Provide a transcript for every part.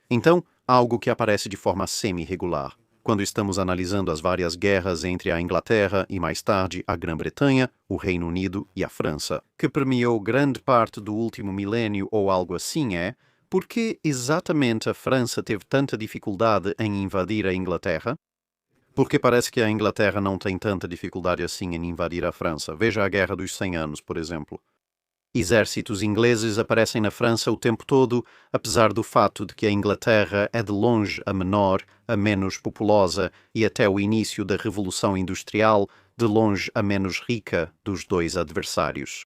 Então, algo que aparece de forma semi-regular, quando estamos analisando as várias guerras entre a Inglaterra e, mais tarde, a Grã-Bretanha, o Reino Unido e a França, que permeou grande parte do último milênio ou algo assim, por que exatamente a França teve tanta dificuldade em invadir a Inglaterra? Porque parece que a Inglaterra não tem tanta dificuldade assim em invadir a França. Veja a Guerra dos 100 Anos, por exemplo. Exércitos ingleses aparecem na França o tempo todo, apesar do fato de que a Inglaterra é de longe a menor, a menos populosa e até o início da Revolução Industrial, de longe a menos rica dos dois adversários.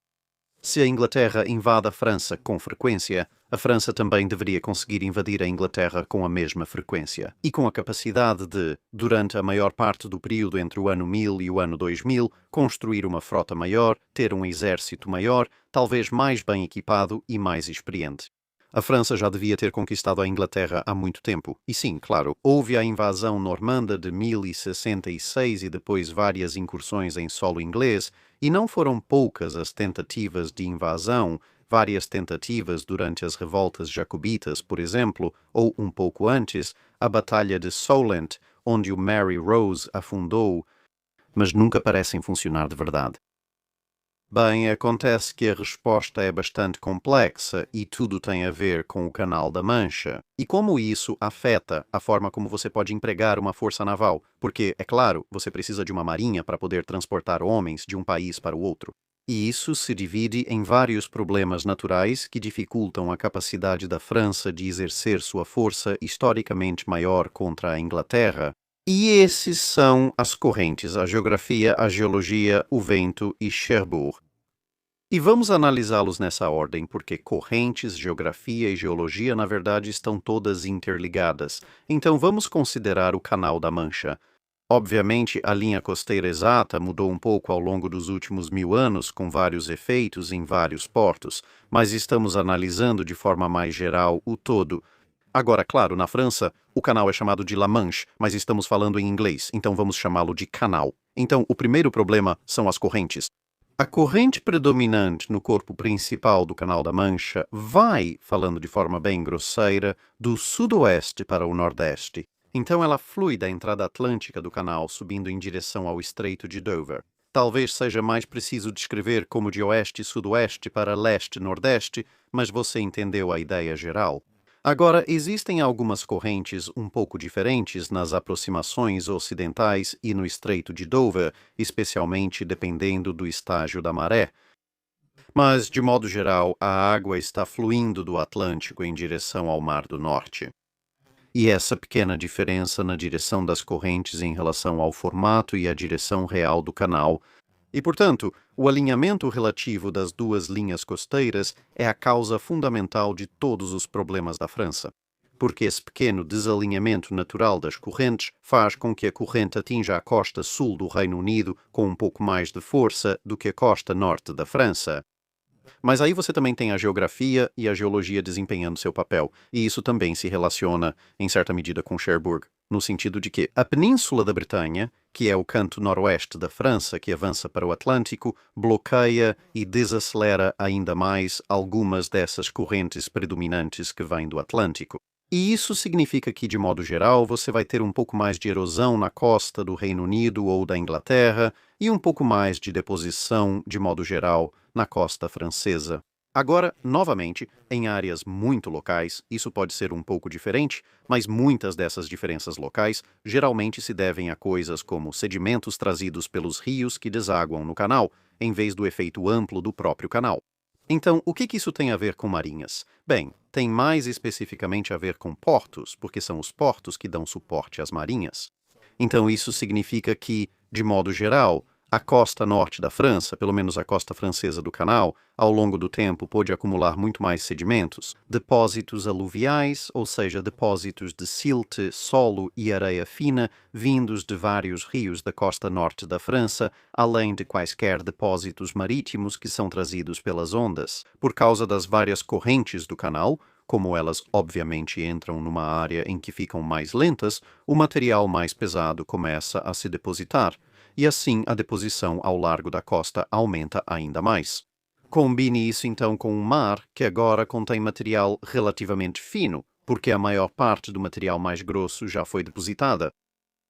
Se a Inglaterra invade a França com frequência, a França também deveria conseguir invadir a Inglaterra com a mesma frequência. E com a capacidade de, durante a maior parte do período entre o ano 1000 e o ano 2000, construir uma frota maior, ter um exército maior, talvez mais bem equipado e mais experiente. A França já devia ter conquistado a Inglaterra há muito tempo. E sim, claro, houve a invasão normanda de 1066 e depois várias incursões em solo inglês, e não foram poucas as tentativas de invasão, várias tentativas durante as revoltas jacobitas, por exemplo, ou um pouco antes, a Batalha de Solent, onde o Mary Rose afundou, mas nunca parecem funcionar de verdade. Bem, acontece que a resposta é bastante complexa e tudo tem a ver com o Canal da Mancha. E como isso afeta a forma como você pode empregar uma força naval? Porque, é claro, você precisa de uma marinha para poder transportar homens de um país para o outro. E isso se divide em vários problemas naturais que dificultam a capacidade da França de exercer sua força historicamente maior contra a Inglaterra. E esses são as correntes, a geografia, a geologia, o vento e Cherbourg. E vamos analisá-los nessa ordem, porque correntes, geografia e geologia, na verdade, estão todas interligadas. Então vamos considerar o Canal da Mancha. Obviamente, a linha costeira exata mudou um pouco ao longo dos últimos 1000 anos, com vários efeitos em vários portos, mas estamos analisando de forma mais geral o todo. Agora, claro, na França, o canal é chamado de La Manche, mas estamos falando em inglês, então vamos chamá-lo de canal. Então, o primeiro problema são as correntes. A corrente predominante no corpo principal do Canal da Mancha vai, falando de forma bem grosseira, do sudoeste para o nordeste. Então ela flui da entrada atlântica do canal, subindo em direção ao Estreito de Dover. Talvez seja mais preciso descrever como de oeste-sudoeste para leste-nordeste, mas você entendeu a ideia geral. Agora, existem algumas correntes um pouco diferentes nas aproximações ocidentais e no Estreito de Dover, especialmente dependendo do estágio da maré. Mas, de modo geral, a água está fluindo do Atlântico em direção ao Mar do Norte. E essa pequena diferença na direção das correntes em relação ao formato e à direção real do canal e, portanto, o alinhamento relativo das duas linhas costeiras é a causa fundamental de todos os problemas da França, porque esse pequeno desalinhamento natural das correntes faz com que a corrente atinja a costa sul do Reino Unido com um pouco mais de força do que a costa norte da França. Mas aí você também tem a geografia e a geologia desempenhando seu papel, e isso também se relaciona, em certa medida, com Cherbourg, no sentido de que a Península da Bretanha, que é o canto noroeste da França que avança para o Atlântico, bloqueia e desacelera ainda mais algumas dessas correntes predominantes que vêm do Atlântico. E isso significa que, de modo geral, você vai ter um pouco mais de erosão na costa do Reino Unido ou da Inglaterra e um pouco mais de deposição, de modo geral, na costa francesa. Agora, novamente, em áreas muito locais, isso pode ser um pouco diferente, mas muitas dessas diferenças locais geralmente se devem a coisas como sedimentos trazidos pelos rios que desaguam no canal, em vez do efeito amplo do próprio canal. Então, o que isso tem a ver com marinhas? Bem, tem mais especificamente a ver com portos, porque são os portos que dão suporte às marinhas. Então, isso significa que, de modo geral, a costa norte da França, pelo menos a costa francesa do canal, ao longo do tempo pôde acumular muito mais sedimentos, depósitos aluviais, ou seja, depósitos de silt, solo e areia fina, vindos de vários rios da costa norte da França, além de quaisquer depósitos marítimos que são trazidos pelas ondas. Por causa das várias correntes do canal, como elas obviamente entram numa área em que ficam mais lentas, o material mais pesado começa a se depositar, e assim a deposição ao largo da costa aumenta ainda mais. Combine isso então com o mar, que agora contém material relativamente fino, porque a maior parte do material mais grosso já foi depositada.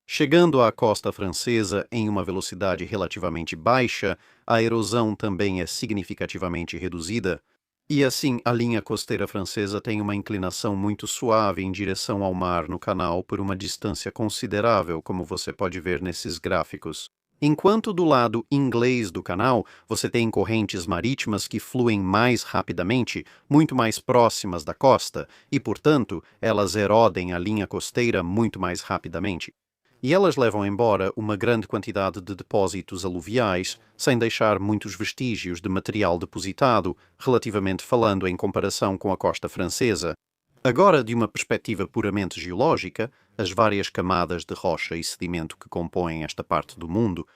Chegando à costa francesa em uma velocidade relativamente baixa, a erosão também é significativamente reduzida, e assim a linha costeira francesa tem uma inclinação muito suave em direção ao mar no canal por uma distância considerável, como você pode ver nesses gráficos. Enquanto do lado inglês do canal, você tem correntes marítimas que fluem mais rapidamente, muito mais próximas da costa, e, portanto, elas erodem a linha costeira muito mais rapidamente. E elas levam embora uma grande quantidade de depósitos aluviais, sem deixar muitos vestígios de material depositado, relativamente falando em comparação com a costa francesa. Agora, de uma perspectiva puramente geológica, as várias camadas de rocha e sedimento que compõem esta parte do mundo,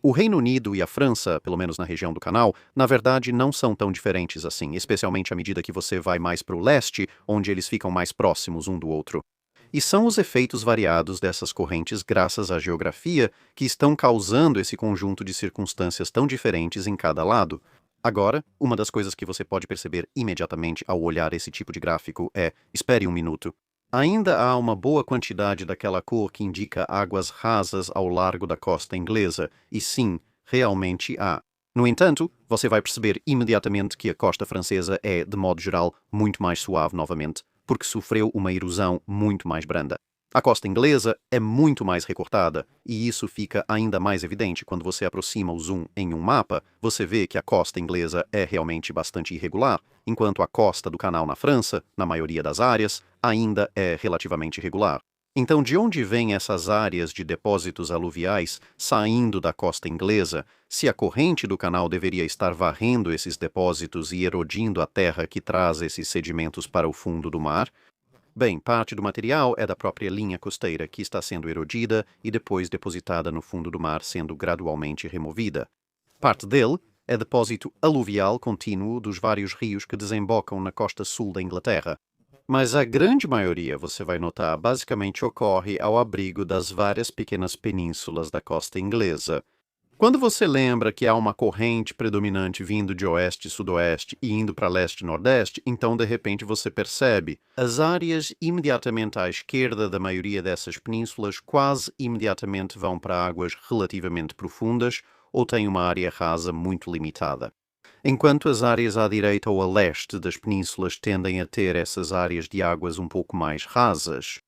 o Reino Unido e a França, pelo menos na região do Canal, na verdade não são tão diferentes assim, especialmente à medida que você vai mais para o leste, onde eles ficam mais próximos um do outro. E são os efeitos variados dessas correntes graças à geografia que estão causando esse conjunto de circunstâncias tão diferentes em cada lado. Agora, uma das coisas que você pode perceber imediatamente ao olhar esse tipo de gráfico é: espere um minuto. Ainda há uma boa quantidade daquela cor que indica águas rasas ao largo da costa inglesa, e sim, realmente há. No entanto, você vai perceber imediatamente que a costa francesa é, de modo geral, muito mais suave novamente, porque sofreu uma erosão muito mais branda. A costa inglesa é muito mais recortada, e isso fica ainda mais evidente quando você aproxima o zoom em um mapa. Você vê que a costa inglesa é realmente bastante irregular, enquanto a costa do canal na França, na maioria das áreas, ainda é relativamente regular. Então, de onde vêm essas áreas de depósitos aluviais saindo da costa inglesa, se a corrente do canal deveria estar varrendo esses depósitos e erodindo a terra que traz esses sedimentos para o fundo do mar? Bem, parte do material é da própria linha costeira que está sendo erodida e depois depositada no fundo do mar, sendo gradualmente removida. Parte dele é depósito aluvial contínuo dos vários rios que desembocam na costa sul da Inglaterra. Mas a grande maioria, você vai notar, basicamente ocorre ao abrigo das várias pequenas penínsulas da costa inglesa. Quando você lembra que há uma corrente predominante vindo de oeste e sudoeste e indo para leste e nordeste, então de repente você percebe as áreas imediatamente à esquerda da maioria dessas penínsulas quase imediatamente vão para águas relativamente profundas ou têm uma área rasa muito limitada. Enquanto as áreas à direita ou a leste das penínsulas tendem a ter essas áreas de águas um pouco mais rasas.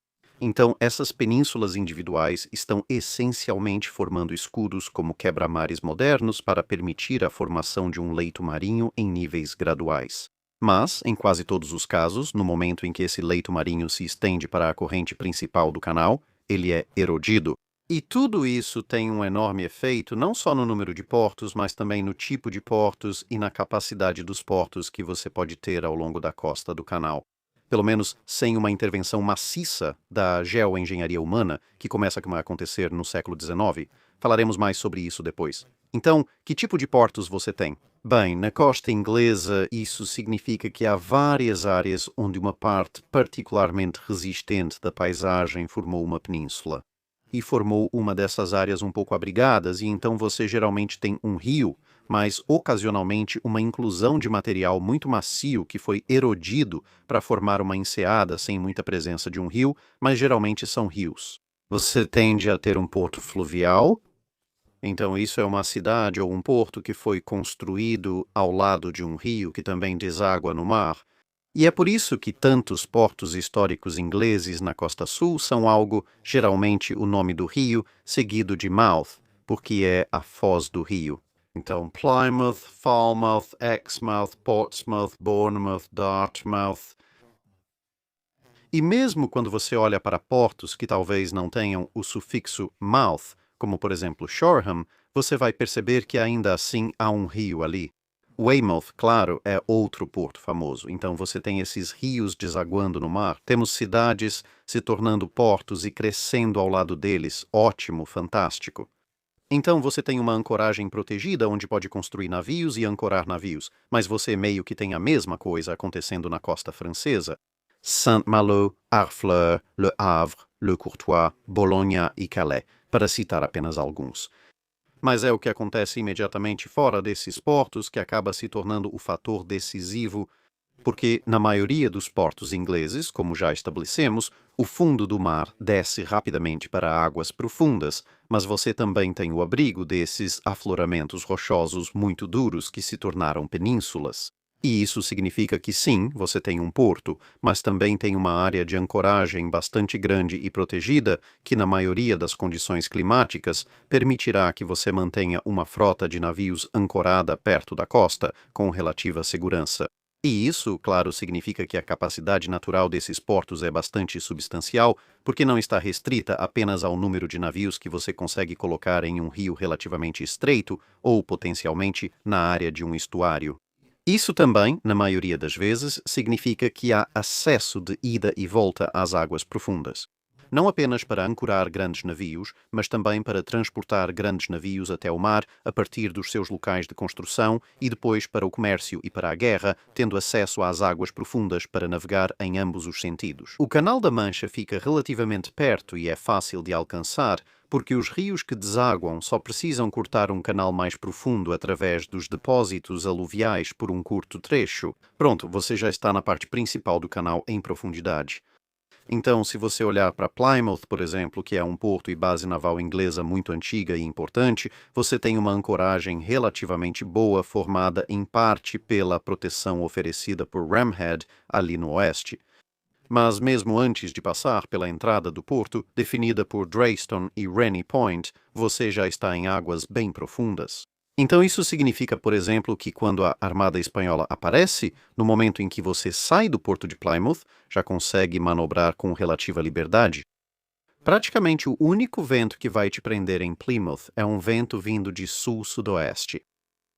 Então, essas penínsulas individuais estão essencialmente formando escudos como quebra-mares modernos para permitir a formação de um leito marinho em níveis graduais. Mas, em quase todos os casos, no momento em que esse leito marinho se estende para a corrente principal do canal, ele é erodido. E tudo isso tem um enorme efeito não só no número de portos, mas também no tipo de portos e na capacidade dos portos que você pode ter ao longo da costa do canal. Pelo menos sem uma intervenção maciça da geoengenharia humana, que começa a acontecer no século XIX. Falaremos mais sobre isso depois. Então, que tipo de portos você tem? Bem, na costa inglesa, isso significa que há várias áreas onde uma parte particularmente resistente da paisagem formou uma península. E formou uma dessas áreas um pouco abrigadas, e então você geralmente tem um rio, mas ocasionalmente uma inclusão de material muito macio que foi erodido para formar uma enseada sem muita presença de um rio, mas geralmente são rios. Você tende a ter um porto fluvial, então isso é uma cidade ou um porto que foi construído ao lado de um rio que também deságua no mar. E é por isso que tantos portos históricos ingleses na costa sul são algo, geralmente o nome do rio, seguido de mouth, porque é a foz do rio. Então, Plymouth, Falmouth, Exmouth, Portsmouth, Bournemouth, Dartmouth. E mesmo quando você olha para portos que talvez não tenham o sufixo mouth, como por exemplo Shoreham, você vai perceber que ainda assim há um rio ali. Weymouth, claro, é outro porto famoso. Então você tem esses rios desaguando no mar. Temos cidades se tornando portos e crescendo ao lado deles. Ótimo, fantástico. Então você tem uma ancoragem protegida onde pode construir navios e ancorar navios, mas você meio que tem a mesma coisa acontecendo na costa francesa. Saint-Malo, Harfleur, Le Havre, Le Courtois, Bologna e Calais, para citar apenas alguns. Mas é o que acontece imediatamente fora desses portos que acaba se tornando o fator decisivo Porque, na maioria dos portos ingleses, como já estabelecemos, o fundo do mar desce rapidamente para águas profundas, mas você também tem o abrigo desses afloramentos rochosos muito duros que se tornaram penínsulas. E isso significa que sim, você tem um porto, mas também tem uma área de ancoragem bastante grande e protegida que, na maioria das condições climáticas, permitirá que você mantenha uma frota de navios ancorada perto da costa, com relativa segurança. E isso, claro, significa que a capacidade natural desses portos é bastante substancial, porque não está restrita apenas ao número de navios que você consegue colocar em um rio relativamente estreito ou, potencialmente, na área de um estuário. Isso também, na maioria das vezes, significa que há acesso de ida e volta às águas profundas. Não apenas para ancorar grandes navios, mas também para transportar grandes navios até o mar a partir dos seus locais de construção e depois para o comércio e para a guerra, tendo acesso às águas profundas para navegar em ambos os sentidos. O Canal da Mancha fica relativamente perto e é fácil de alcançar, porque os rios que desaguam só precisam cortar um canal mais profundo através dos depósitos aluviais por um curto trecho. Pronto, você já está na parte principal do canal em profundidade. Então, se você olhar para Plymouth, por exemplo, que é um porto e base naval inglesa muito antiga e importante, você tem uma ancoragem relativamente boa formada em parte pela proteção oferecida por Ramhead ali no oeste. Mas mesmo antes de passar pela entrada do porto, definida por Dreyston e Rennie Point, você já está em águas bem profundas. Então isso significa, por exemplo, que quando a Armada Espanhola aparece, no momento em que você sai do porto de Plymouth, já consegue manobrar com relativa liberdade. Praticamente o único vento que vai te prender em Plymouth é um vento vindo de sul-sudoeste.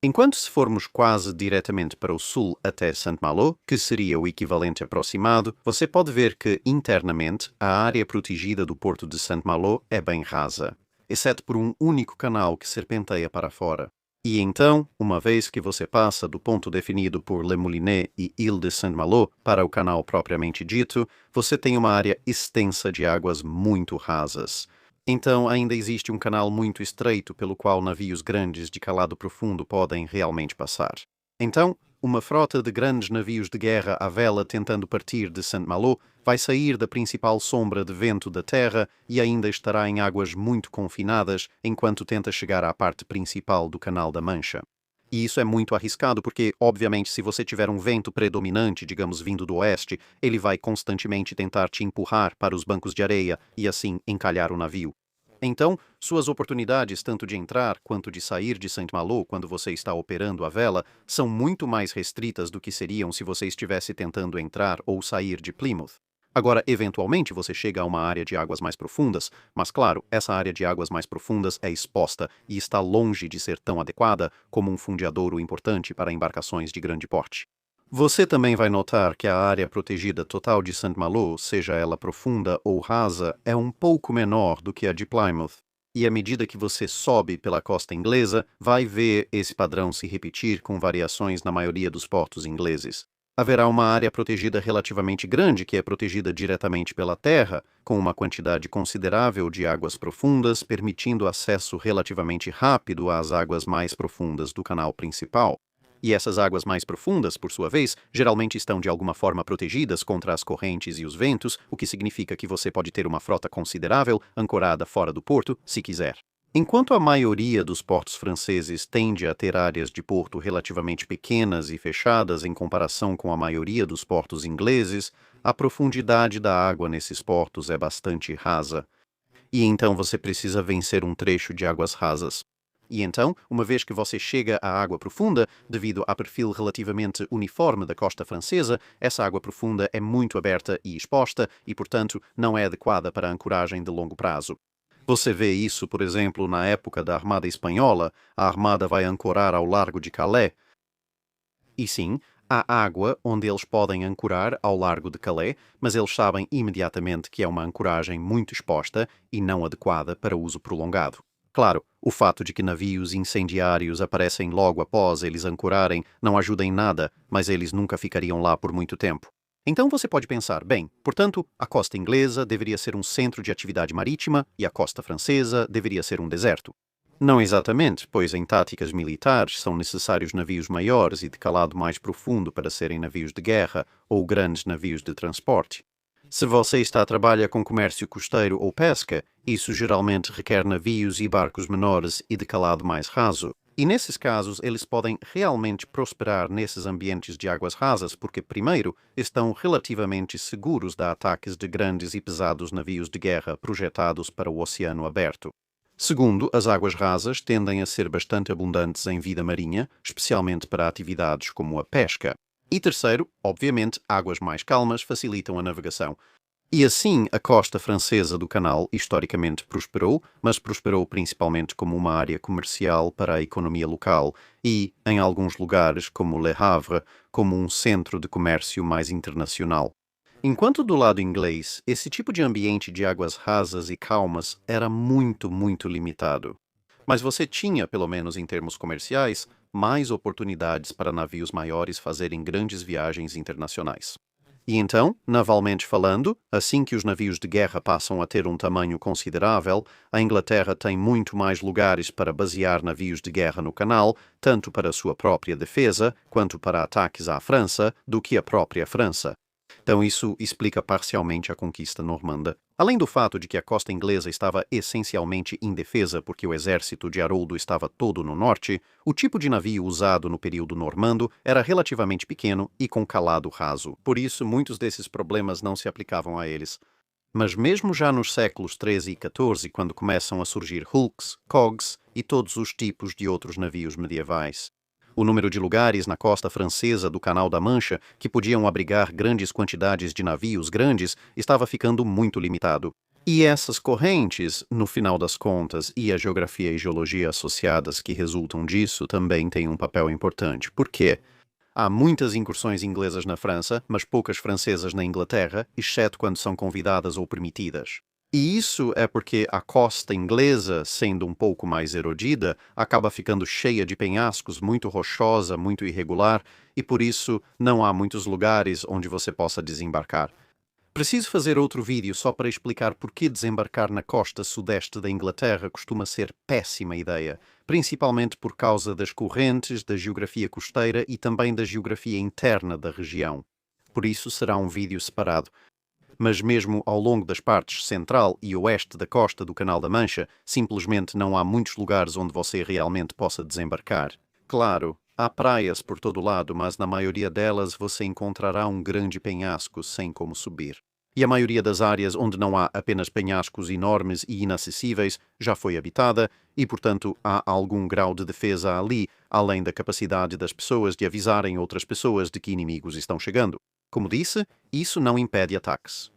Enquanto se formos quase diretamente para o sul até Saint-Malo, que seria o equivalente aproximado, você pode ver que, internamente, a área protegida do porto de Saint-Malo é bem rasa, exceto por um único canal que serpenteia para fora. E então, uma vez que você passa do ponto definido por Le Moulinet e Ile de Saint-Malo para o canal propriamente dito, você tem uma área extensa de águas muito rasas. Então, ainda existe um canal muito estreito pelo qual navios grandes de calado profundo podem realmente passar. Então, uma frota de grandes navios de guerra à vela tentando partir de Saint-Malo vai sair da principal sombra de vento da terra e ainda estará em águas muito confinadas enquanto tenta chegar à parte principal do Canal da Mancha. E isso é muito arriscado porque, obviamente, se você tiver um vento predominante, digamos, vindo do oeste, ele vai constantemente tentar te empurrar para os bancos de areia e assim encalhar o navio. Então, suas oportunidades tanto de entrar quanto de sair de Saint-Malo quando você está operando a vela são muito mais restritas do que seriam se você estivesse tentando entrar ou sair de Plymouth. Agora, eventualmente você chega a uma área de águas mais profundas, mas claro, essa área de águas mais profundas é exposta e está longe de ser tão adequada como um fundeadouro importante para embarcações de grande porte. Você também vai notar que a área protegida total de Saint-Malo, seja ela profunda ou rasa, é um pouco menor do que a de Plymouth. E à medida que você sobe pela costa inglesa, vai ver esse padrão se repetir com variações na maioria dos portos ingleses. Haverá uma área protegida relativamente grande que é protegida diretamente pela terra, com uma quantidade considerável de águas profundas, permitindo acesso relativamente rápido às águas mais profundas do canal principal. E essas águas mais profundas, por sua vez, geralmente estão de alguma forma protegidas contra as correntes e os ventos, o que significa que você pode ter uma frota considerável ancorada fora do porto, se quiser. Enquanto a maioria dos portos franceses tende a ter áreas de porto relativamente pequenas e fechadas em comparação com a maioria dos portos ingleses, a profundidade da água nesses portos é bastante rasa. E então você precisa vencer um trecho de águas rasas. E então, uma vez que você chega à água profunda, devido ao perfil relativamente uniforme da costa francesa, essa água profunda é muito aberta e exposta e, portanto, não é adequada para a ancoragem de longo prazo. Você vê isso, por exemplo, na época da Armada Espanhola. A Armada vai ancorar ao largo de Calais. E sim, há água onde eles podem ancorar ao largo de Calais, mas eles sabem imediatamente que é uma ancoragem muito exposta e não adequada para uso prolongado. Claro, o fato de que navios incendiários aparecem logo após eles ancorarem não ajuda em nada, mas eles nunca ficariam lá por muito tempo. Então você pode pensar, bem, portanto, a costa inglesa deveria ser um centro de atividade marítima e a costa francesa deveria ser um deserto. Não exatamente, pois em táticas militares são necessários navios maiores e de calado mais profundo para serem navios de guerra ou grandes navios de transporte. Se você está a trabalhar com comércio costeiro ou pesca, isso geralmente requer navios e barcos menores e de calado mais raso. E nesses casos, eles podem realmente prosperar nesses ambientes de águas rasas porque, primeiro, estão relativamente seguros de ataques de grandes e pesados navios de guerra projetados para o oceano aberto. Segundo, as águas rasas tendem a ser bastante abundantes em vida marinha, especialmente para atividades como a pesca. E terceiro, obviamente, águas mais calmas facilitam a navegação. E assim, a costa francesa do canal historicamente prosperou, mas prosperou principalmente como uma área comercial para a economia local e, em alguns lugares, como Le Havre, como um centro de comércio mais internacional. Enquanto do lado inglês, esse tipo de ambiente de águas rasas e calmas era muito limitado. Mas você tinha, pelo menos em termos comerciais, mais oportunidades para navios maiores fazerem grandes viagens internacionais. E então, navalmente falando, assim que os navios de guerra passam a ter um tamanho considerável, a Inglaterra tem muito mais lugares para basear navios de guerra no canal, tanto para sua própria defesa quanto para ataques à França, do que a própria França. Então isso explica parcialmente a conquista normanda. Além do fato de que a costa inglesa estava essencialmente indefesa porque o exército de Haroldo estava todo no norte, o tipo de navio usado no período normando era relativamente pequeno e com calado raso. Por isso, muitos desses problemas não se aplicavam a eles. Mas mesmo já nos séculos XIII e XIV, quando começam a surgir hulks, cogs e todos os tipos de outros navios medievais, o número de lugares na costa francesa do Canal da Mancha que podiam abrigar grandes quantidades de navios grandes estava ficando muito limitado. E essas correntes, no final das contas, e a geografia e geologia associadas que resultam disso também têm um papel importante. Por quê? Há muitas incursões inglesas na França, mas poucas francesas na Inglaterra, exceto quando são convidadas ou permitidas. E isso é porque a costa inglesa, sendo um pouco mais erodida, acaba ficando cheia de penhascos, muito rochosa, muito irregular, e por isso não há muitos lugares onde você possa desembarcar. Preciso fazer outro vídeo só para explicar por que desembarcar na costa sudeste da Inglaterra costuma ser péssima ideia, principalmente por causa das correntes, da geografia costeira e também da geografia interna da região. Por isso será um vídeo separado. Mas mesmo ao longo das partes central e oeste da costa do Canal da Mancha, simplesmente não há muitos lugares onde você realmente possa desembarcar. Claro, há praias por todo lado, mas na maioria delas você encontrará um grande penhasco sem como subir. E a maioria das áreas onde não há apenas penhascos enormes e inacessíveis já foi habitada e, portanto, há algum grau de defesa ali, além da capacidade das pessoas de avisarem outras pessoas de que inimigos estão chegando. Como disse, isso não impede ataques.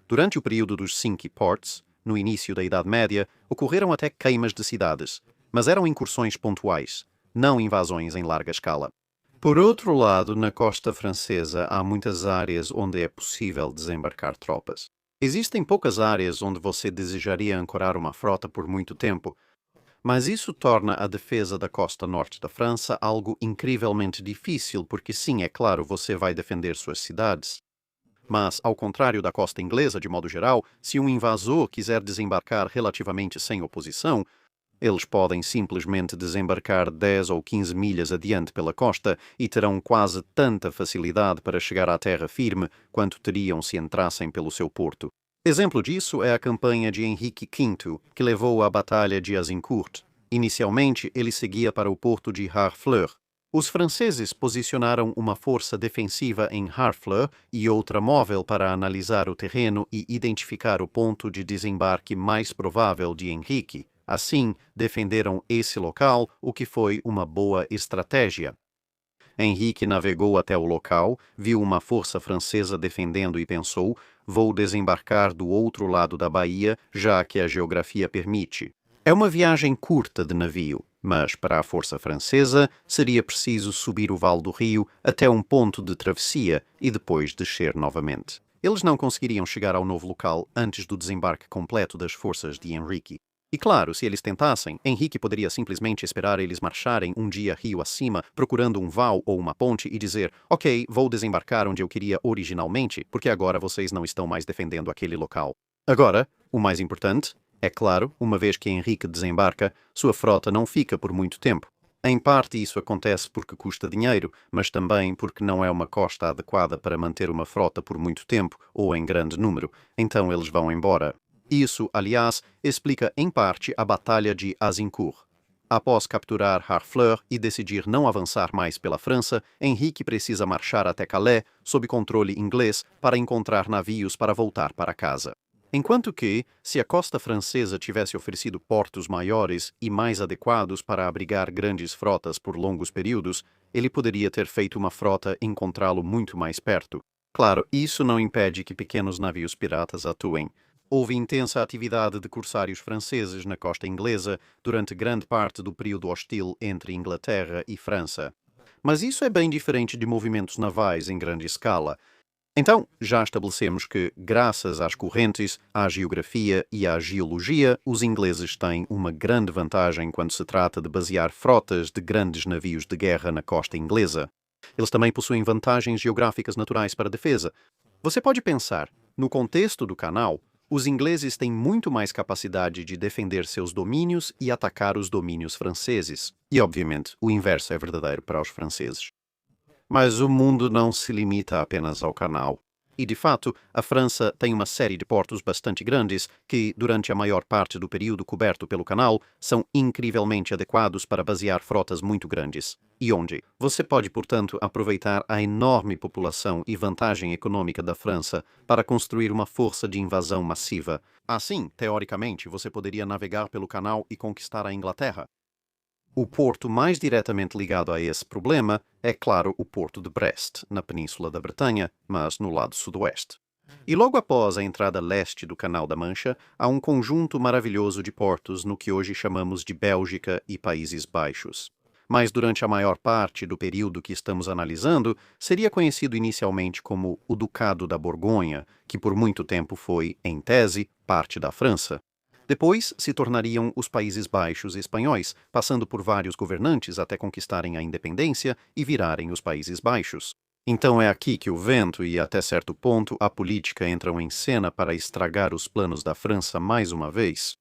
Durante o período dos Cinque Ports, no início da Idade Média, ocorreram até queimas de cidades, mas eram incursões pontuais, não invasões em larga escala. Por outro lado, na costa francesa há muitas áreas onde é possível desembarcar tropas. Existem poucas áreas onde você desejaria ancorar uma frota por muito tempo, mas isso torna a defesa da costa norte da França algo incrivelmente difícil, porque sim, é claro, você vai defender suas cidades. Mas, ao contrário da costa inglesa, de modo geral, se um invasor quiser desembarcar relativamente sem oposição, eles podem simplesmente desembarcar 10 ou 15 milhas adiante pela costa e terão quase tanta facilidade para chegar à terra firme quanto teriam se entrassem pelo seu porto. Exemplo disso é a campanha de Henrique V, que levou à Batalha de Azincourt. Inicialmente, ele seguia para o porto de Harfleur. Os franceses posicionaram uma força defensiva em Harfleur e outra móvel para analisar o terreno e identificar o ponto de desembarque mais provável de Henrique. Assim, defenderam esse local, o que foi uma boa estratégia. Henrique navegou até o local, viu uma força francesa defendendo e pensou: vou desembarcar do outro lado da baía, já que a geografia permite. É uma viagem curta de navio, mas para a força francesa seria preciso subir o vale do rio até um ponto de travessia e depois descer novamente. Eles não conseguiriam chegar ao novo local antes do desembarque completo das forças de Henrique. E claro, se eles tentassem, Henrique poderia simplesmente esperar eles marcharem um dia rio acima, procurando um val ou uma ponte e dizer: ok, vou desembarcar onde eu queria originalmente, porque agora vocês não estão mais defendendo aquele local. Agora, o mais importante, É claro, uma vez que Henrique desembarca, sua frota não fica por muito tempo. Em parte isso acontece porque custa dinheiro, mas também porque não é uma costa adequada para manter uma frota por muito tempo ou em grande número, então eles vão embora. Isso, aliás, explica em parte a Batalha de Azincourt. Após capturar Harfleur e decidir não avançar mais pela França, Henrique precisa marchar até Calais, sob controle inglês, para encontrar navios para voltar para casa. Enquanto que, se a costa francesa tivesse oferecido portos maiores e mais adequados para abrigar grandes frotas por longos períodos, ele poderia ter feito uma frota e encontrá-lo muito mais perto. Claro, isso não impede que pequenos navios piratas atuem. Houve intensa atividade de corsários franceses na costa inglesa durante grande parte do período hostil entre Inglaterra e França. Mas isso é bem diferente de movimentos navais em grande escala. Então, já estabelecemos que, graças às correntes, à geografia e à geologia, os ingleses têm uma grande vantagem quando se trata de basear frotas de grandes navios de guerra na costa inglesa. Eles também possuem vantagens geográficas naturais para a defesa. Você pode pensar, no contexto do canal, os ingleses têm muito mais capacidade de defender seus domínios e atacar os domínios franceses. E, obviamente, o inverso é verdadeiro para os franceses. Mas o mundo não se limita apenas ao canal. E, de fato, a França tem uma série de portos bastante grandes que, durante a maior parte do período coberto pelo canal, são incrivelmente adequados para basear frotas muito grandes. E onde você pode, portanto, aproveitar a enorme população e vantagem econômica da França para construir uma força de invasão massiva. Assim, teoricamente, você poderia navegar pelo canal e conquistar a Inglaterra. O porto mais diretamente ligado a esse problema é, claro, o porto de Brest, na Península da Bretanha, mas no lado sudoeste. E logo após a entrada leste do Canal da Mancha, há um conjunto maravilhoso de portos no que hoje chamamos de Bélgica e Países Baixos. Mas durante a maior parte do período que estamos analisando, seria conhecido inicialmente como o Ducado da Borgonha, que por muito tempo foi, em tese, parte da França. Depois se tornariam os Países Baixos espanhóis, passando por vários governantes até conquistarem a independência e virarem os Países Baixos. Então é aqui que o vento e, até certo ponto, a política entram em cena para estragar os planos da França mais uma vez.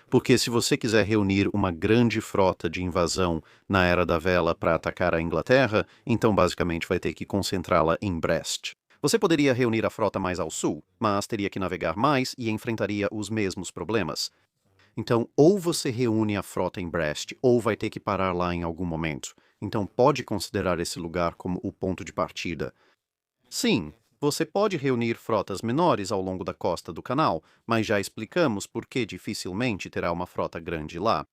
Porque se você quiser reunir uma grande frota de invasão na Era da Vela para atacar a Inglaterra, então basicamente vai ter que concentrá-la em Brest. Você poderia reunir a frota mais ao sul, mas teria que navegar mais e enfrentaria os mesmos problemas. Então, ou você reúne a frota em Brest, ou vai ter que parar lá em algum momento. Então, pode considerar esse lugar como o ponto de partida. Sim, você pode reunir frotas menores ao longo da costa do canal, mas já explicamos por que dificilmente terá uma frota grande lá.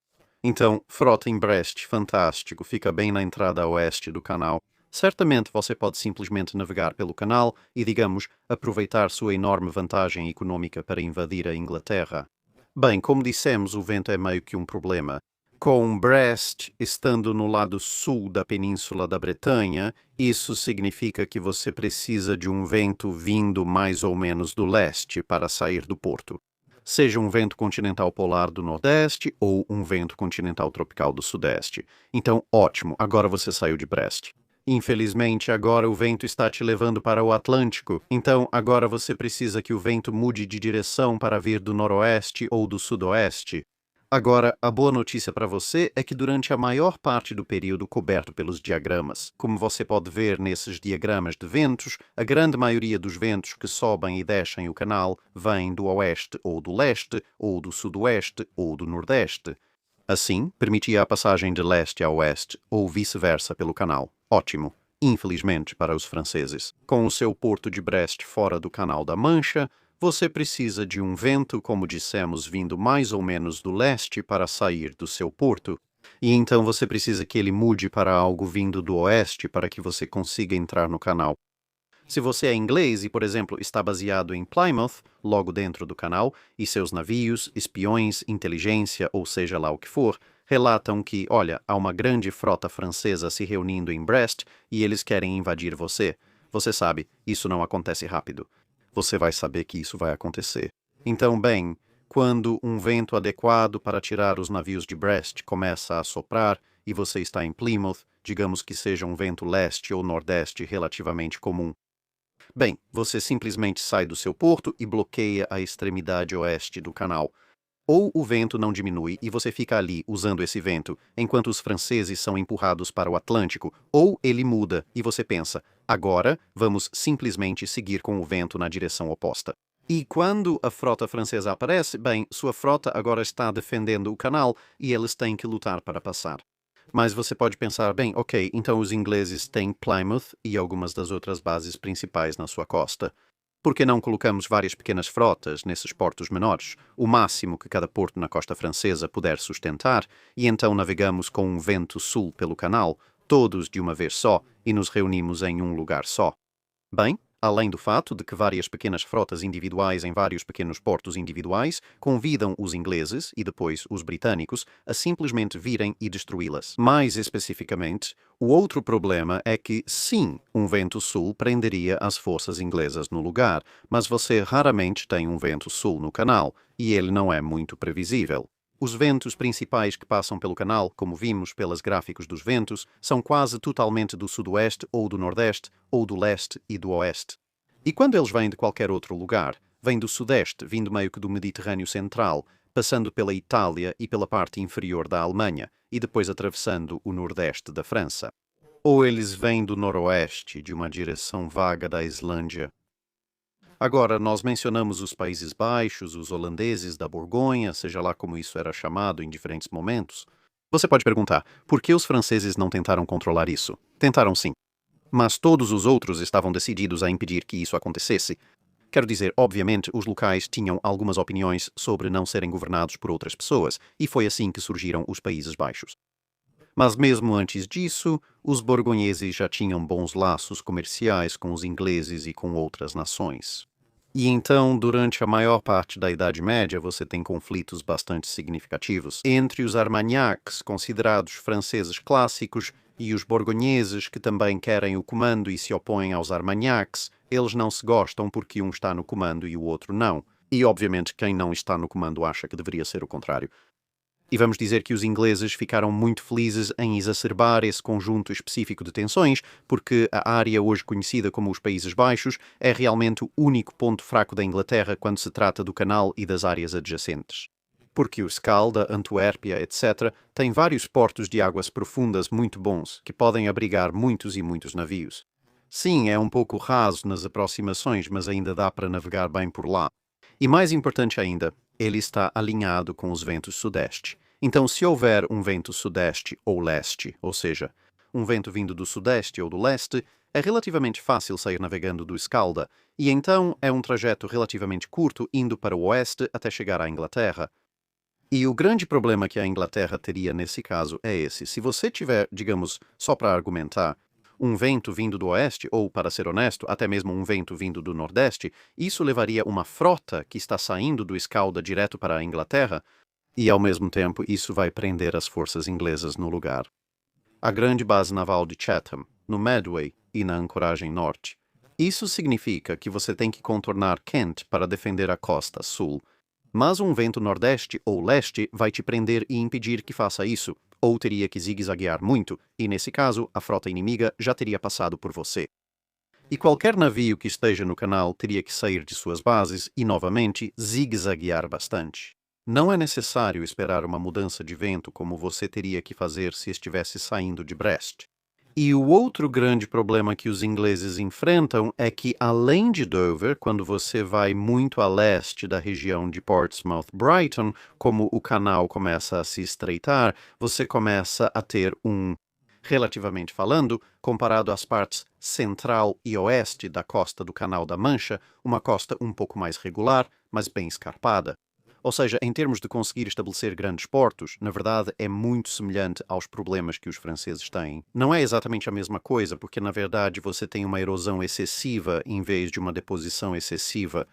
Então, frota em Brest, fantástico, fica bem na entrada oeste do canal. Certamente você pode simplesmente navegar pelo canal e, digamos, aproveitar sua enorme vantagem econômica para invadir a Inglaterra. Bem, como dissemos, o vento é meio que um problema. Com Brest estando no lado sul da Península da Bretanha, isso significa que você precisa de um vento vindo mais ou menos do leste para sair do porto. Seja um vento continental polar do nordeste ou um vento continental tropical do sudeste. Então, ótimo, agora você saiu de Brest. Infelizmente, agora o vento está te levando para o Atlântico, então agora você precisa que o vento mude de direção para vir do noroeste ou do sudoeste. Agora, a boa notícia para você é que durante a maior parte do período coberto pelos diagramas, como você pode ver nesses diagramas de ventos, a grande maioria dos ventos que sobem e descem o canal vêm do oeste ou do leste, ou do sudoeste ou do nordeste. Assim, permitia a passagem de leste a oeste, ou vice-versa pelo canal. Ótimo. Infelizmente para os franceses. Com o seu porto de Brest fora do Canal da Mancha, você precisa de um vento, como dissemos, vindo mais ou menos do leste para sair do seu porto. E então você precisa que ele mude para algo vindo do oeste para que você consiga entrar no canal. Se você é inglês e, por exemplo, está baseado em Plymouth, logo dentro do canal, e seus navios, espiões, inteligência, ou seja lá o que for, relatam que, olha, há uma grande frota francesa se reunindo em Brest e eles querem invadir você. Você sabe, isso não acontece rápido. Você vai saber que isso vai acontecer. Então, bem, quando um vento adequado para tirar os navios de Brest começa a soprar e você está em Plymouth, digamos que seja um vento leste ou nordeste relativamente comum. Bem, você simplesmente sai do seu porto e bloqueia a extremidade oeste do canal. Ou o vento não diminui e você fica ali usando esse vento, enquanto os franceses são empurrados para o Atlântico, ou ele muda e você pensa, agora vamos simplesmente seguir com o vento na direção oposta. E quando a frota francesa aparece, bem, sua frota agora está defendendo o canal e eles têm que lutar para passar. Mas você pode pensar, bem, ok, então os ingleses têm Plymouth e algumas das outras bases principais na sua costa. Por que não colocamos várias pequenas frotas nesses portos menores, o máximo que cada porto na costa francesa puder sustentar, e então navegamos com um vento sul pelo canal, todos de uma vez só, e nos reunimos em um lugar só? Bem, além do fato de que várias pequenas frotas individuais em vários pequenos portos individuais convidam os ingleses e depois os britânicos a simplesmente virem e destruí-las. Mais especificamente, o outro problema é que, sim, um vento sul prenderia as forças inglesas no lugar, mas você raramente tem um vento sul no canal, e ele não é muito previsível. Os ventos principais que passam pelo canal, como vimos pelos gráficos dos ventos, são quase totalmente do sudoeste ou do nordeste, ou do leste e do oeste. E quando eles vêm de qualquer outro lugar, vêm do sudeste, vindo meio que do Mediterrâneo Central, passando pela Itália e pela parte inferior da Alemanha, e depois atravessando o nordeste da França. Ou eles vêm do noroeste, de uma direção vaga da Islândia. Agora, nós mencionamos os Países Baixos, os holandeses da Borgonha, seja lá como isso era chamado em diferentes momentos. Você pode perguntar, por que os franceses não tentaram controlar isso? Tentaram sim. Mas todos os outros estavam decididos a impedir que isso acontecesse. Quero dizer, obviamente, os locais tinham algumas opiniões sobre não serem governados por outras pessoas, e foi assim que surgiram os Países Baixos. Mas mesmo antes disso, os borgonheses já tinham bons laços comerciais com os ingleses e com outras nações. E então, durante a maior parte da Idade Média, você tem conflitos bastante significativos entre os Armagnacs, considerados franceses clássicos, e os borgonheses, que também querem o comando e se opõem aos Armagnacs. Eles não se gostam porque um está no comando e o outro não. E, obviamente, quem não está no comando acha que deveria ser o contrário. E vamos dizer que os ingleses ficaram muito felizes em exacerbar esse conjunto específico de tensões, porque a área hoje conhecida como os Países Baixos é realmente o único ponto fraco da Inglaterra quando se trata do canal e das áreas adjacentes. Porque o Escalda, Antuérpia, etc., têm vários portos de águas profundas muito bons, que podem abrigar muitos e muitos navios. Sim, é um pouco raso nas aproximações, mas ainda dá para navegar bem por lá. E mais importante ainda, ele está alinhado com os ventos sudeste. Então, se houver um vento sudeste ou leste, ou seja, um vento vindo do sudeste ou do leste, é relativamente fácil sair navegando do Escalda, e então é um trajeto relativamente curto indo para o oeste até chegar à Inglaterra. E o grande problema que a Inglaterra teria nesse caso é esse. Se você tiver, digamos, só para argumentar, um vento vindo do oeste, ou, para ser honesto, até mesmo um vento vindo do nordeste, isso levaria uma frota que está saindo do Escalda direto para a Inglaterra, e ao mesmo tempo isso vai prender as forças inglesas no lugar. A grande base naval de Chatham, no Medway e na Ancoragem Norte. Isso significa que você tem que contornar Kent para defender a costa sul. Mas um vento nordeste ou leste vai te prender e impedir que faça isso, ou teria que zigue-zaguear muito, e nesse caso a frota inimiga já teria passado por você. E qualquer navio que esteja no canal teria que sair de suas bases e, novamente, zigue-zaguear bastante. Não é necessário esperar uma mudança de vento como você teria que fazer se estivesse saindo de Brest. E o outro grande problema que os ingleses enfrentam é que, além de Dover, quando você vai muito a leste da região de Portsmouth-Brighton, como o canal começa a se estreitar, você começa a ter relativamente falando, comparado às partes central e oeste da costa do Canal da Mancha, uma costa um pouco mais regular, mas bem escarpada. Ou seja, em termos de conseguir estabelecer grandes portos, na verdade é muito semelhante aos problemas que os franceses têm. Não é exatamente a mesma coisa, porque na verdade você tem uma erosão excessiva em vez de uma deposição excessiva.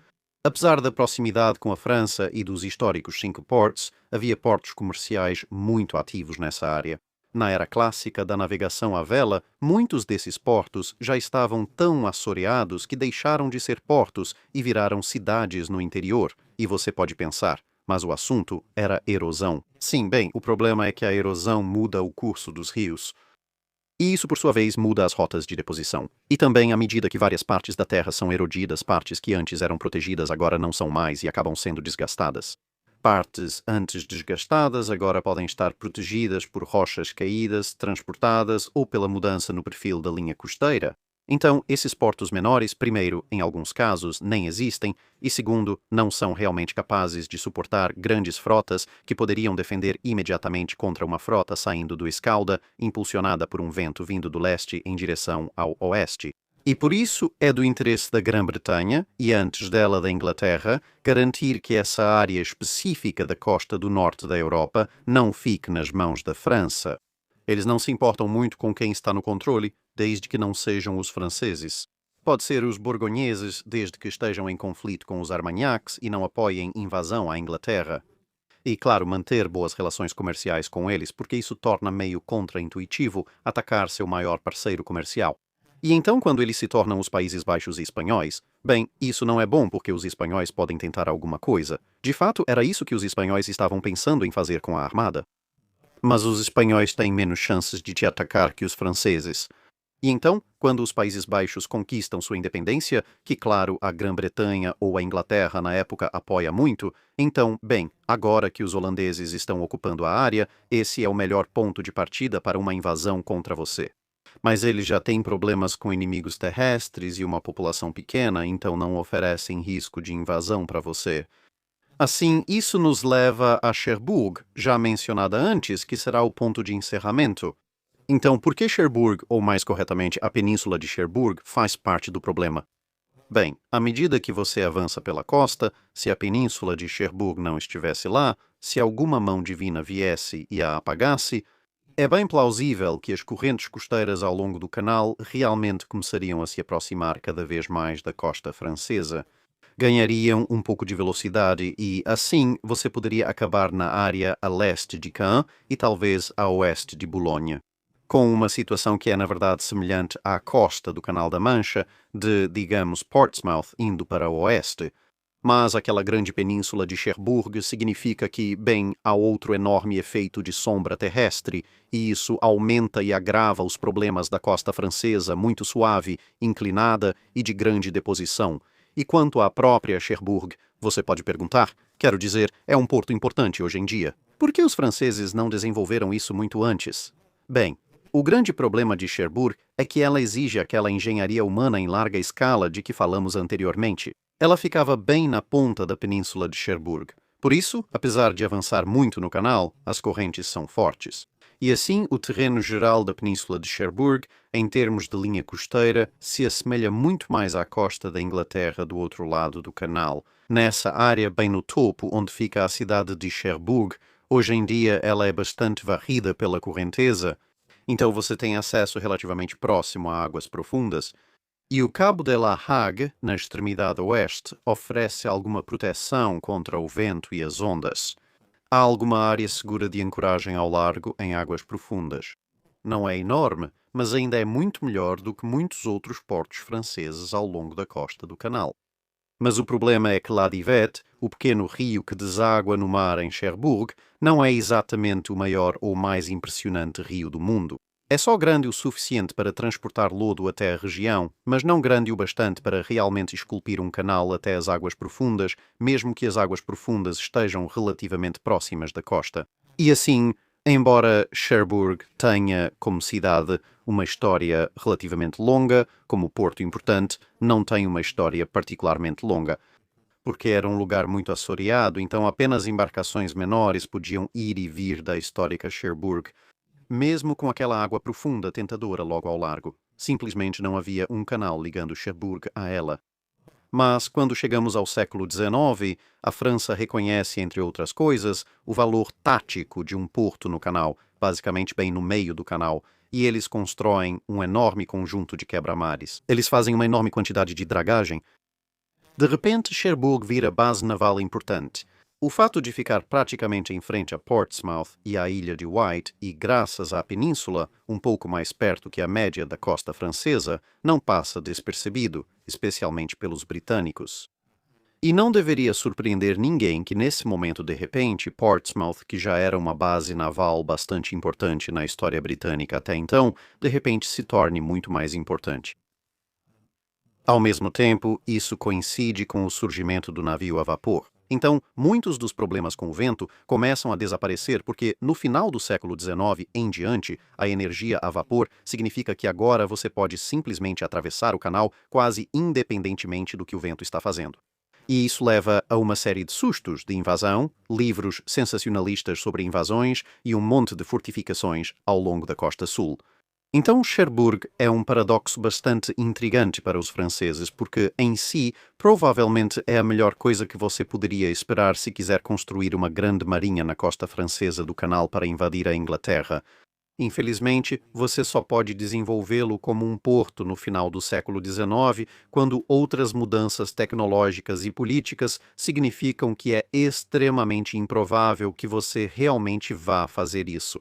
Apesar da proximidade com a França e dos históricos 5 portos, havia portos comerciais muito ativos nessa área. Na era clássica da navegação à vela, muitos desses portos já estavam tão assoreados que deixaram de ser portos e viraram cidades no interior. E você pode pensar, mas o assunto era erosão. Sim, bem, o problema é que a erosão muda o curso dos rios. E isso, por sua vez, muda as rotas de deposição. E também, à medida que várias partes da Terra são erodidas, partes que antes eram protegidas agora não são mais e acabam sendo desgastadas. Partes antes desgastadas agora podem estar protegidas por rochas caídas, transportadas ou pela mudança no perfil da linha costeira. Então, esses portos menores, primeiro, em alguns casos, nem existem, e segundo, não são realmente capazes de suportar grandes frotas que poderiam defender imediatamente contra uma frota saindo do Escalda, impulsionada por um vento vindo do leste em direção ao oeste. E por isso é do interesse da Grã-Bretanha, e antes dela da Inglaterra, garantir que essa área específica da costa do norte da Europa não fique nas mãos da França. Eles não se importam muito com quem está no controle, desde que não sejam os franceses. Pode ser os borgonheses, desde que estejam em conflito com os Armagnacs e não apoiem invasão à Inglaterra. E, claro, manter boas relações comerciais com eles, porque isso torna meio contra-intuitivo atacar seu maior parceiro comercial. E então, quando eles se tornam os Países Baixos e espanhóis, bem, isso não é bom porque os espanhóis podem tentar alguma coisa. De fato, era isso que os espanhóis estavam pensando em fazer com a armada. Mas os espanhóis têm menos chances de te atacar que os franceses. E então, quando os Países Baixos conquistam sua independência, que claro, a Grã-Bretanha ou a Inglaterra na época apoia muito, então, bem, agora que os holandeses estão ocupando a área, esse é o melhor ponto de partida para uma invasão contra você. Mas eles já têm problemas com inimigos terrestres e uma população pequena, então não oferecem risco de invasão para você. Assim, isso nos leva a Cherbourg, já mencionada antes, que será o ponto de encerramento. Então, por que Cherbourg, ou mais corretamente, a Península de Cherbourg, faz parte do problema? Bem, à medida que você avança pela costa, se a Península de Cherbourg não estivesse lá, se alguma mão divina viesse e a apagasse, é bem plausível que as correntes costeiras ao longo do canal realmente começariam a se aproximar cada vez mais da costa francesa. Ganhariam um pouco de velocidade e, assim, você poderia acabar na área a leste de Caen e talvez a oeste de Boulogne, com uma situação que é, na verdade, semelhante à costa do Canal da Mancha, de, digamos, Portsmouth indo para o oeste. Mas aquela grande península de Cherbourg significa que, bem, há outro enorme efeito de sombra terrestre, e isso aumenta e agrava os problemas da costa francesa, muito suave, inclinada e de grande deposição. E quanto à própria Cherbourg, você pode perguntar, quero dizer, é um porto importante hoje em dia. Por que os franceses não desenvolveram isso muito antes? Bem, o grande problema de Cherbourg é que ela exige aquela engenharia humana em larga escala de que falamos anteriormente. Ela ficava bem na ponta da península de Cherbourg. Por isso, apesar de avançar muito no canal, as correntes são fortes. E assim, o terreno geral da península de Cherbourg, em termos de linha costeira, se assemelha muito mais à costa da Inglaterra do outro lado do canal. Nessa área bem no topo, onde fica a cidade de Cherbourg, hoje em dia ela é bastante varrida pela correnteza, então você tem acesso relativamente próximo a águas profundas, e o Cabo de La Hague, na extremidade oeste, oferece alguma proteção contra o vento e as ondas. Há alguma área segura de ancoragem ao largo em águas profundas. Não é enorme, mas ainda é muito melhor do que muitos outros portos franceses ao longo da costa do canal. Mas o problema é que Ladivet, o pequeno rio que deságua no mar em Cherbourg, não é exatamente o maior ou mais impressionante rio do mundo. É só grande o suficiente para transportar lodo até a região, mas não grande o bastante para realmente esculpir um canal até as águas profundas, mesmo que as águas profundas estejam relativamente próximas da costa. E assim, embora Cherbourg tenha, como cidade, uma história relativamente longa, como porto importante, não tem uma história particularmente longa. Porque era um lugar muito assoreado, então apenas embarcações menores podiam ir e vir da histórica Cherbourg, mesmo com aquela água profunda tentadora logo ao largo. Simplesmente não havia um canal ligando Cherbourg a ela. Mas, quando chegamos ao século XIX, a França reconhece, entre outras coisas, o valor tático de um porto no canal, basicamente bem no meio do canal, e eles constroem um enorme conjunto de quebra-mares. Eles fazem uma enorme quantidade de dragagem. De repente, Cherbourg vira base naval importante. O fato de ficar praticamente em frente a Portsmouth e à ilha de Wight e graças à península, um pouco mais perto que a média da costa francesa, não passa despercebido, especialmente pelos britânicos. E não deveria surpreender ninguém que nesse momento, de repente, Portsmouth, que já era uma base naval bastante importante na história britânica até então, de repente se torne muito mais importante. Ao mesmo tempo, isso coincide com o surgimento do navio a vapor. Então, muitos dos problemas com o vento começam a desaparecer porque, no final do século XIX em diante, a energia a vapor significa que agora você pode simplesmente atravessar o canal quase independentemente do que o vento está fazendo. E isso leva a uma série de sustos de invasão, livros sensacionalistas sobre invasões e um monte de fortificações ao longo da costa sul. Então, Cherbourg é um paradoxo bastante intrigante para os franceses, porque, em si, provavelmente é a melhor coisa que você poderia esperar se quiser construir uma grande marinha na costa francesa do canal para invadir a Inglaterra. Infelizmente, você só pode desenvolvê-lo como um porto no final do século XIX, quando outras mudanças tecnológicas e políticas significam que é extremamente improvável que você realmente vá fazer isso.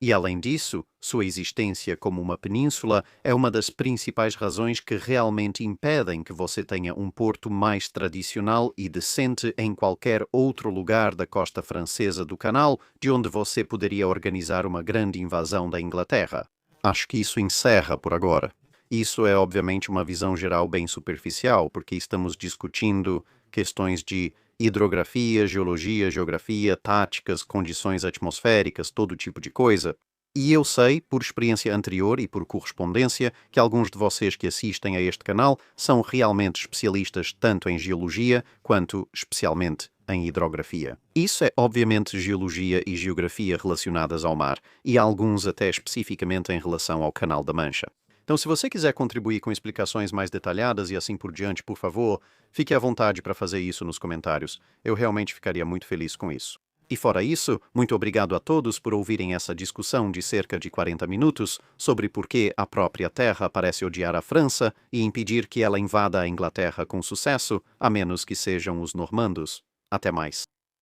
E, além disso, sua existência como uma península é uma das principais razões que realmente impedem que você tenha um porto mais tradicional e decente em qualquer outro lugar da costa francesa do canal, de onde você poderia organizar uma grande invasão da Inglaterra. Acho que isso encerra por agora. Isso é, obviamente, uma visão geral bem superficial, porque estamos discutindo questões de hidrografia, geologia, geografia, táticas, condições atmosféricas, todo tipo de coisa. E eu sei, por experiência anterior e por correspondência, que alguns de vocês que assistem a este canal são realmente especialistas tanto em geologia quanto, especialmente, em hidrografia. Isso é, obviamente, geologia e geografia relacionadas ao mar, e alguns até especificamente em relação ao Canal da Mancha. Então, se você quiser contribuir com explicações mais detalhadas e assim por diante, por favor, fique à vontade para fazer isso nos comentários. Eu realmente ficaria muito feliz com isso. E fora isso, muito obrigado a todos por ouvirem essa discussão de cerca de 40 minutos sobre por que a própria Terra parece odiar a França e impedir que ela invada a Inglaterra com sucesso, a menos que sejam os normandos. Até mais.